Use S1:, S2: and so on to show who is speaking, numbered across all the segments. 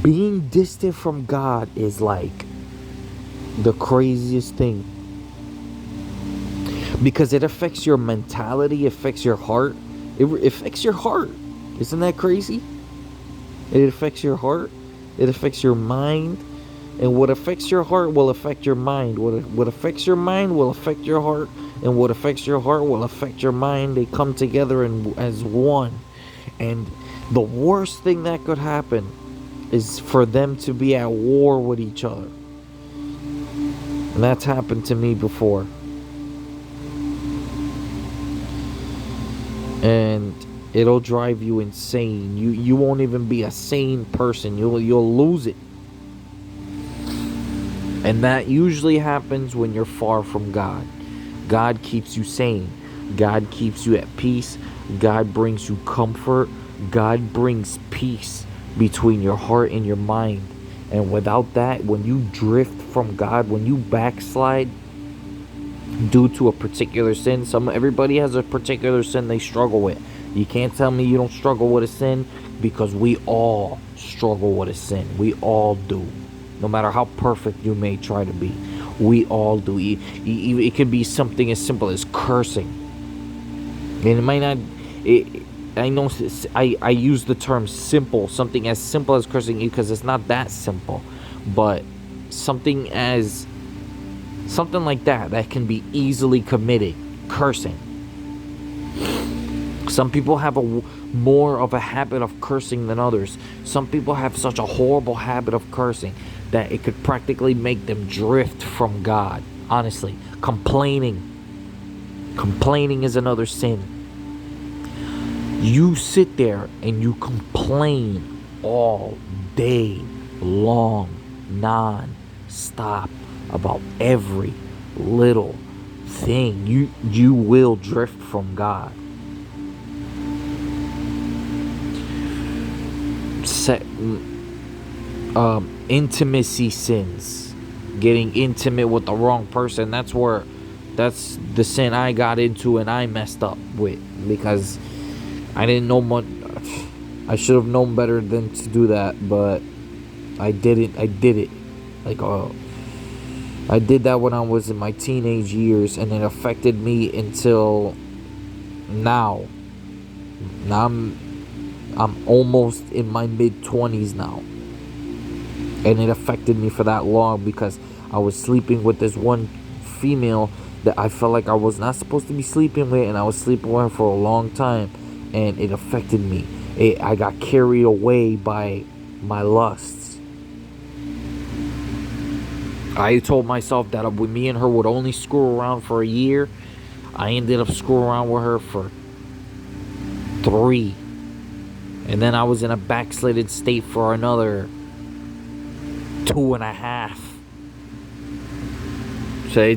S1: Being distant from God is like the craziest thing because it affects your mentality, affects your heart. It affects your heart. Isn't that crazy? It affects your heart. It affects your mind. And what affects your heart will affect your mind. What affects your mind will affect your heart. And what affects your heart will affect your mind. They come together as one. And the worst thing that could happen is for them to be at war with each other. And that's happened to me before. And it'll drive you insane. You won't even be a sane person. You'll lose it. And that usually happens when you're far from God. God keeps you sane. God keeps you at peace. God brings you comfort. God brings peace between your heart and your mind. And without that, when you drift from God, when you backslide due to a particular sin, everybody has a particular sin they struggle with. You can't tell me you don't struggle with a sin, because we all struggle with a sin. We all do. No matter how perfect you may try to be, we all do. It could be something as simple as cursing. And it might not. I know I use the term simple, something as simple as cursing, because it's not that simple, but something like that can be easily committed. Cursing. Some people have more of a habit of cursing than others. Some people have such a horrible habit of cursing that it could practically make them drift from God. Honestly, complaining is another sin. You sit there and you complain all day long, non-stop, about every little thing. You will drift from God. Intimacy sins, getting intimate with the wrong person. That's the sin I got into and I messed up with, because I didn't know much. I should have known better than to do that, but I didn't. I did it. I did that when I was in my teenage years, and it affected me until now. Now I'm almost in my mid-20s now. And it affected me for that long, because I was sleeping with this one female that I felt like I was not supposed to be sleeping with, and I was sleeping with her for a long time, and it affected me. I got carried away by my lusts. I told myself that me and her would only screw around for a year. I ended up screwing around with her for 3. And then I was in a backslided state for another 2.5. So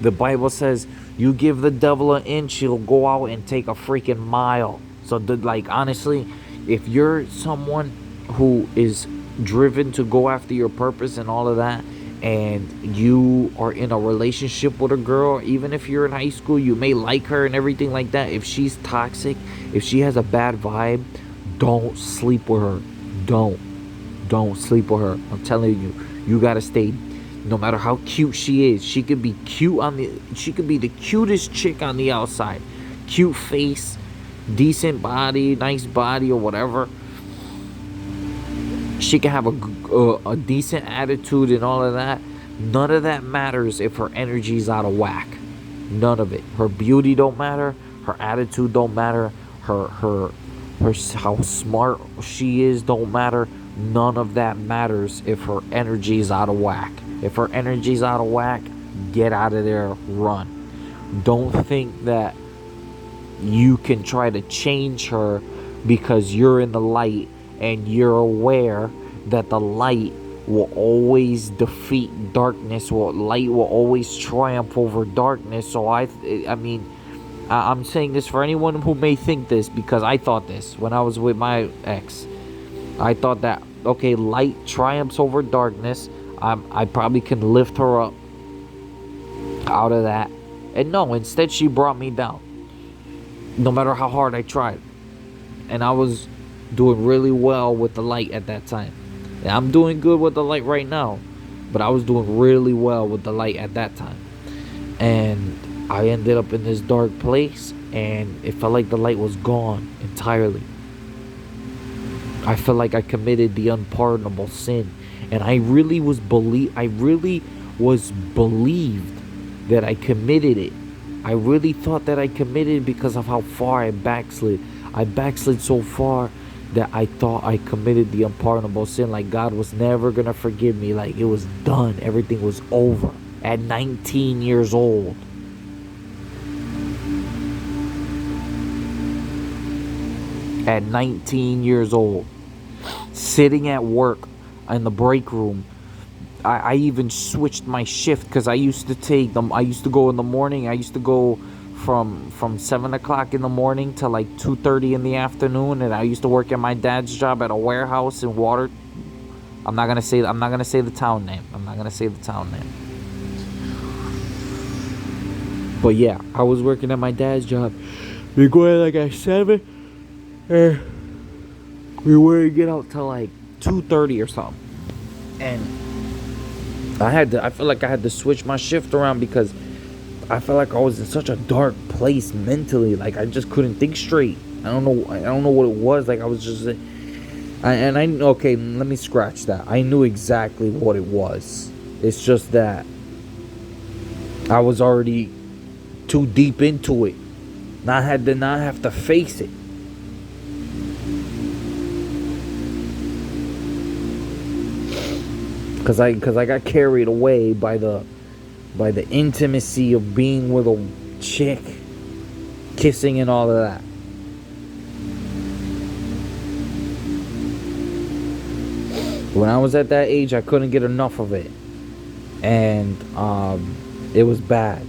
S1: the Bible says, you give the devil an inch, he'll go out and take a freaking mile. So honestly, if you're someone who is driven to go after your purpose and all of that, and you are in a relationship with a girl, even if you're in high school, you may like her and everything like that. If she's toxic, if she has a bad vibe, don't sleep with her. Don't sleep with her. I'm telling you, you gotta stay. No matter how cute she is, she could be she could be the cutest chick on the outside, cute face, decent body, nice body, or whatever. She can have a decent attitude and all of that. None of that matters if her energy's out of whack. None of it. Her beauty don't matter. Her attitude don't matter. Her how smart she is don't matter. None of that matters if her energy is out of whack. If her energy's out of whack, get out of there, run. Don't think that you can try to change her because you're in the light and you're aware that the light will always defeat darkness. Light will always triumph over darkness. So I'm saying this for anyone who may think this, because I thought this when I was with my ex. I thought that, okay, light triumphs over darkness. I probably can lift her up out of that. And no, instead she brought me down. No matter how hard I tried. And I was doing really well with the light at that time. And I'm doing good with the light right now, but I was doing really well with the light at that time. And I ended up in this dark place, and it felt like the light was gone entirely. I felt like I committed the unpardonable sin, and I really was believed that I committed it. I really thought that I committed it because of how far I backslid. I backslid so far that I thought I committed the unpardonable sin, like God was never gonna forgive me, like it was done, everything was over at 19 years old. At 19 years old, sitting at work in the break room. I even switched my shift because I used to take them. I used to go in the morning. I used to go from 7 o'clock in the morning to like 2:30 in the afternoon, and I used to work at my dad's job at a warehouse in Water. I'm not gonna say the town name. But yeah, I was working at my dad's job. We go at like at 7, and we wouldn't get out till like 2:30 or something. And I feel like I had to switch my shift around because I felt like I was in such a dark place mentally. Like I just couldn't think straight. I don't know what it was. Like I was just, okay, let me scratch that. I knew exactly what it was. It's just that I was already too deep into it. And I had to not have to face it. Cause I got carried away by the intimacy of being with a chick, kissing and all of that. When I was at that age, I couldn't get enough of it, and it was bad.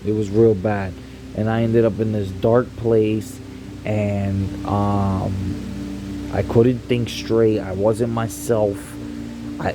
S1: It was real bad, and I ended up in this dark place, and I couldn't think straight. I wasn't myself.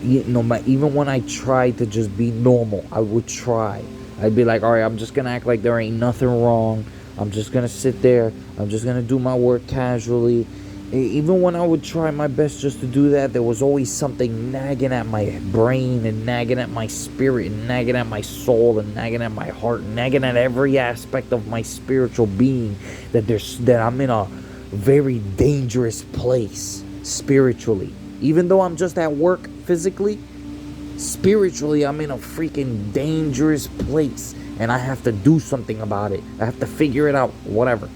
S1: Even when I tried to just be normal, I would try. I'd be like, all right, I'm just going to act like there ain't nothing wrong. I'm just going to sit there. I'm just going to do my work casually. Even when I would try my best just to do that, there was always something nagging at my brain and nagging at my spirit and nagging at my soul and nagging at my heart, nagging at every aspect of my spiritual being that I'm in a very dangerous place spiritually. Even though I'm just at work physically, spiritually, I'm in a freaking dangerous place. And I have to do something about it. I have to figure it out, whatever.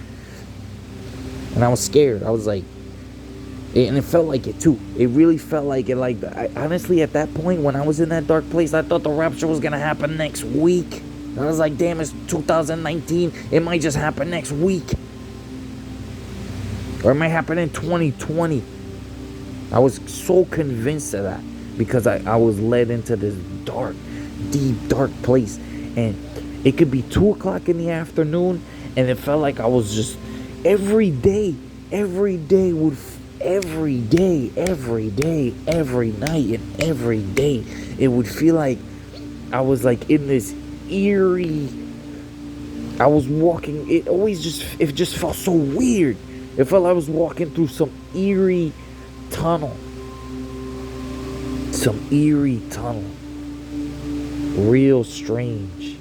S1: And I was scared. I was like, and it felt like it too. It really felt like it. Like, honestly, at that point, when I was in that dark place, I thought the rapture was going to happen next week. And I was like, damn, it's 2019. It might just happen next week. Or it might happen in 2020. I was so convinced of that because I was led into this dark, deep, dark place. And it could be 2 o'clock in the afternoon, and it felt like I was just every day, every night, and every day, it would feel like I was like in this eerie. I was walking. It just felt so weird. It felt like I was walking through some eerie tunnel. Real strange.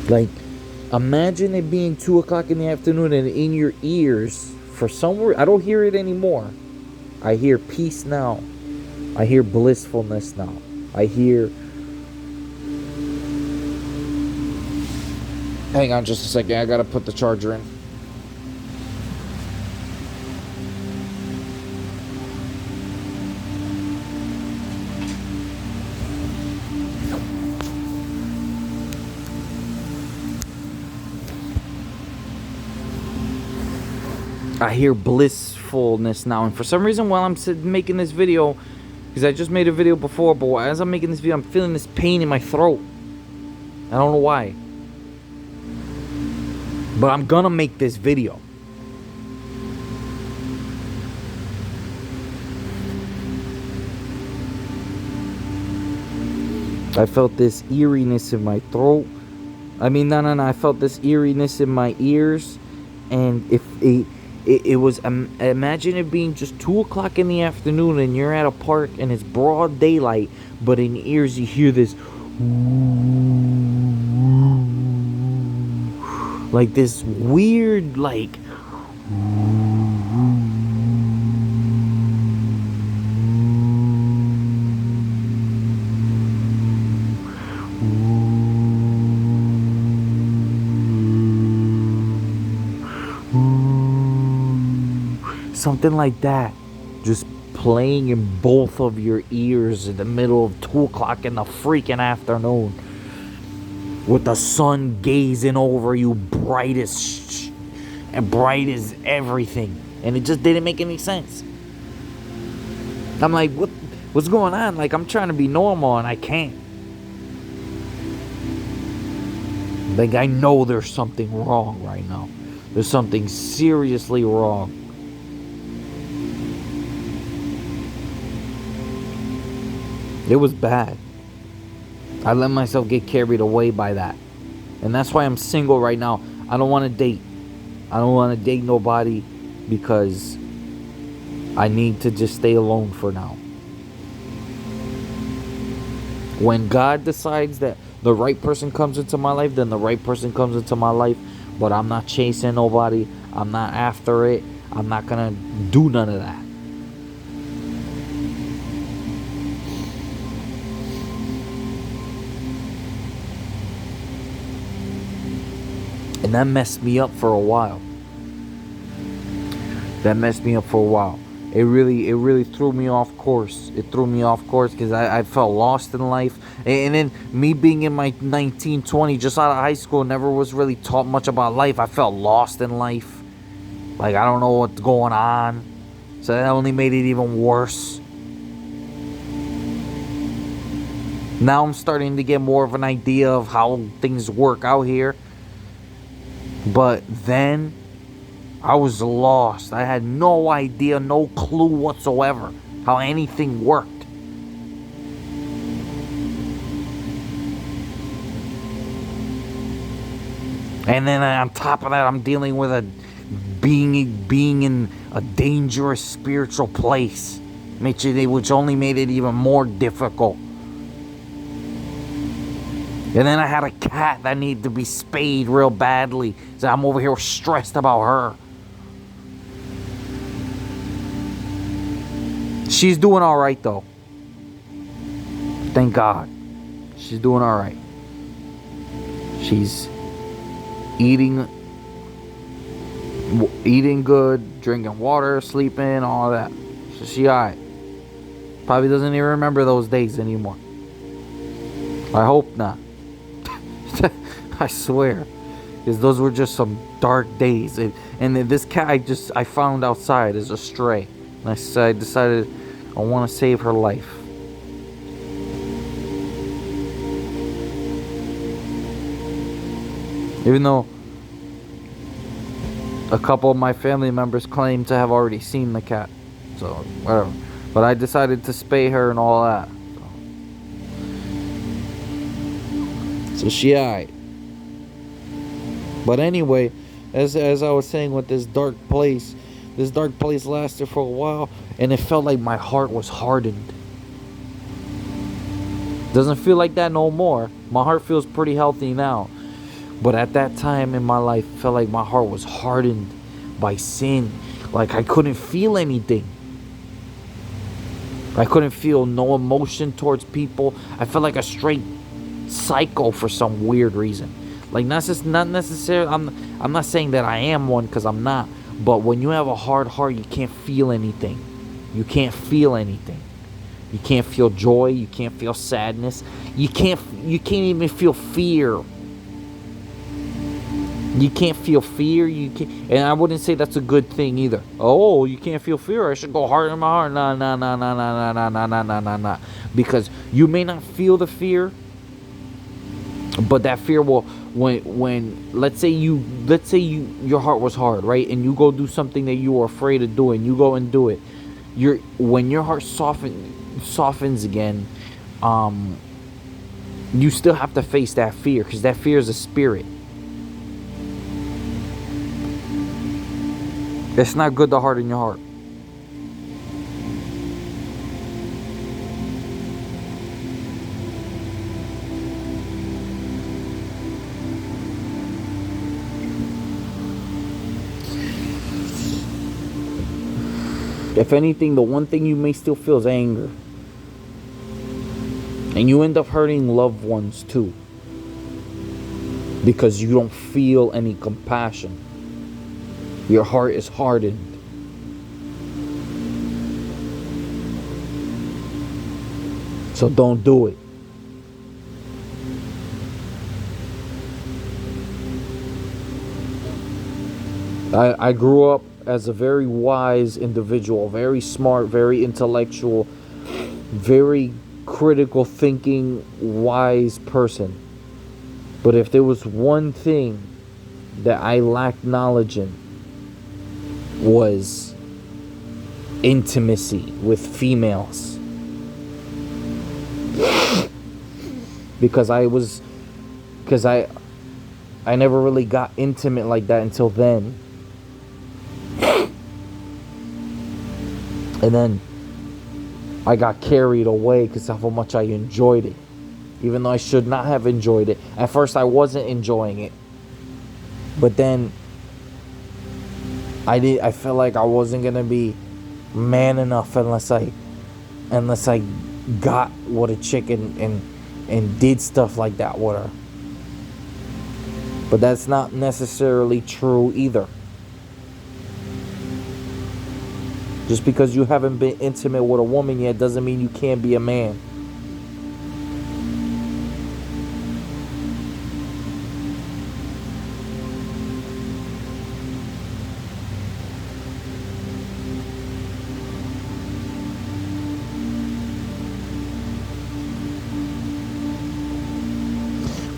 S1: Like, imagine it being 2 o'clock in the afternoon and in your ears, for some reason, I don't hear it anymore. I hear peace now. I hear blissfulness now. I hear... Hang on just a second. I gotta put the charger in. I hear blissfulness now, and for some reason while I'm making this video, because I just made a video before, but as I'm making this video, I'm feeling this pain in my throat. I don't know why, but I'm gonna make this video. I felt this eeriness in my throat. I felt this eeriness in my ears, and It was, imagine it being just 2 o'clock in the afternoon and you're at a park and it's broad daylight, but in your ears you hear this, like this weird, like, something like that, just playing in both of your ears in the middle of 2 o'clock in the freaking afternoon, with the sun gazing over you, bright as and bright as everything, and it just didn't make any sense. I'm like, what's going on? Like, I'm trying to be normal and I can't. Like, I know there's something wrong right now. There's something seriously wrong. It was bad. I let myself get carried away by that. And that's why I'm single right now. I don't want to date. I don't want to date nobody because I need to just stay alone for now. When God decides that the right person comes into my life, then the right person comes into my life. But I'm not chasing nobody. I'm not after it. I'm not going to do none of that. And that messed me up for a while. It really threw me off course. It threw me off course because I felt lost in life. And then me being in my 19, 20, just out of high school, never was really taught much about life. I felt lost in life. Like, I don't know what's going on. So that only made it even worse. Now I'm starting to get more of an idea of how things work out here. But then I was lost. I had no idea, no clue whatsoever how anything worked. And then on top of that, I'm dealing with a being in a dangerous spiritual place, which only made it even more difficult. And then I had a cat that needed to be spayed real badly. So I'm over here stressed about her. She's doing all right, though. Thank God. She's doing all right. She's eating good, drinking water, sleeping, all that. So she all right. Probably doesn't even remember those days anymore. I hope not. I swear, because those were just some dark days. And this cat I found outside is a stray. And I decided I want to save her life. Even though a couple of my family members claim to have already seen the cat. So, whatever. But I decided to spay her and all that. So she alright. But anyway, as I was saying with this dark place lasted for a while, and it felt like my heart was hardened. Doesn't feel like that no more. My heart feels pretty healthy now. But at that time in my life, it felt like my heart was hardened by sin. Like I couldn't feel anything. I couldn't feel no emotion towards people. I felt like a straight psycho for some weird reason. Like, not necessarily, I'm not saying that I am one, because I'm not. But when you have a hard heart, you can't feel anything. You can't feel anything. You can't feel joy. You can't feel sadness. You can't even feel fear. You can't feel fear. And I wouldn't say that's a good thing either. Oh, you can't feel fear. I should go hard in my heart. Nah. Because you may not feel the fear, but that fear will, when let's say your heart was hard, right? And you go do something that you were afraid of doing. You go and do it. When your heart softens again, you still have to face that fear, because that fear is a spirit. It's not good to harden your heart. If anything, the one thing you may still feel is anger. And you end up hurting loved ones too. Because you don't feel any compassion. Your heart is hardened. So don't do it. I grew up as a very wise individual, very smart, very intellectual, very critical thinking, wise person. But if there was one thing that I lacked knowledge in, was intimacy with females. Because I never really got intimate like that until then. And then I got carried away because of how much I enjoyed it. Even though I should not have enjoyed it. At first I wasn't enjoying it. But then I felt like I wasn't gonna be man enough unless I got with a chick and did stuff like that with her. But that's not necessarily true either. Just because you haven't been intimate with a woman yet doesn't mean you can't be a man.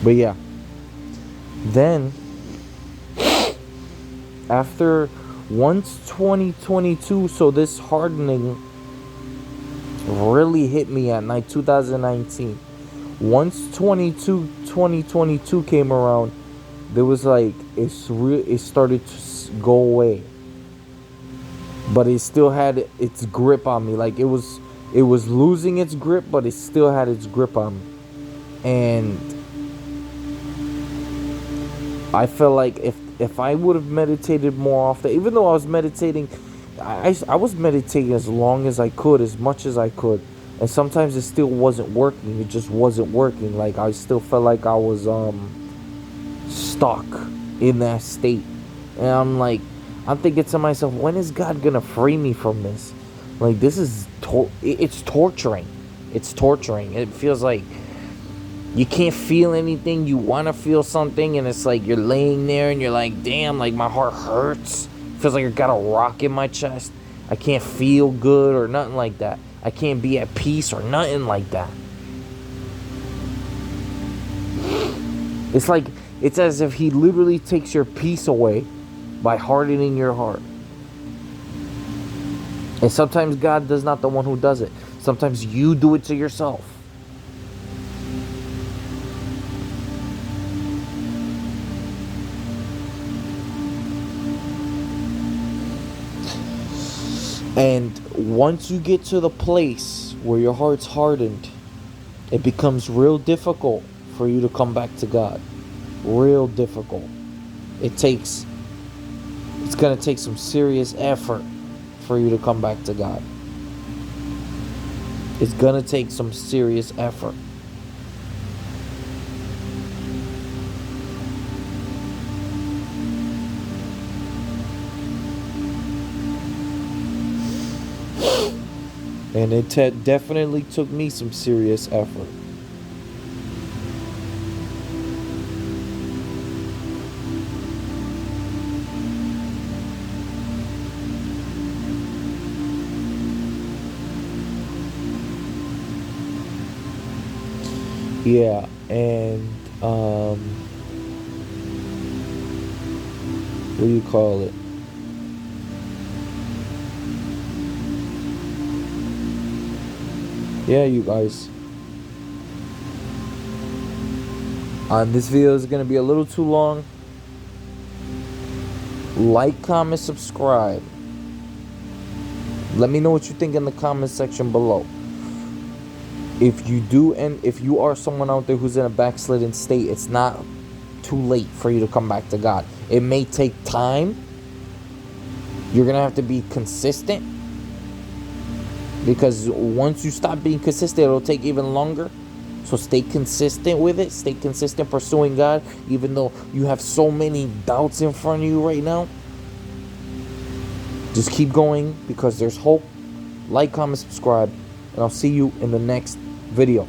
S1: But yeah. Then, after once 2022, so this hardening really hit me at night 2019. Once 2022 came around, there was like it started to go away, but it still had its grip on me. Like it was losing its grip, but it still had its grip on me. And I felt like if I would have meditated more often, even though I was meditating, I was meditating as long as I could, as much as I could. And sometimes it still wasn't working. It just wasn't working. Like I still felt like I was stuck in that state. And I'm thinking to myself, when is God gonna free me from this? Like this is it's torturing. It's torturing. It feels like you can't feel anything. You want to feel something, and it's like you're laying there and you're like, damn, like my heart hurts. It feels like I got a rock in my chest. I can't feel good or nothing like that. I can't be at peace or nothing like that. It's as if he literally takes your peace away by hardening your heart. And sometimes God is not the one who does it. Sometimes you do it to yourself. And once you get to the place where your heart's hardened, it becomes real difficult for you to come back to God. Real difficult. It's going to take some serious effort for you to come back to God. It's going to take some serious effort. And it definitely took me some serious effort. Yeah, and what do you call it? Yeah, you guys. This video is going to be a little too long. Like, comment, subscribe. Let me know what you think in the comment section below. If you do, and if you are someone out there who's in a backslidden state, it's not too late for you to come back to God. It may take time. You're going to have to be consistent, because once you stop being consistent, it'll take even longer. So stay consistent with it. Stay consistent pursuing God, even though you have so many doubts in front of you right now. Just keep going, because there's hope. Like, comment, subscribe, and I'll see you in the next video.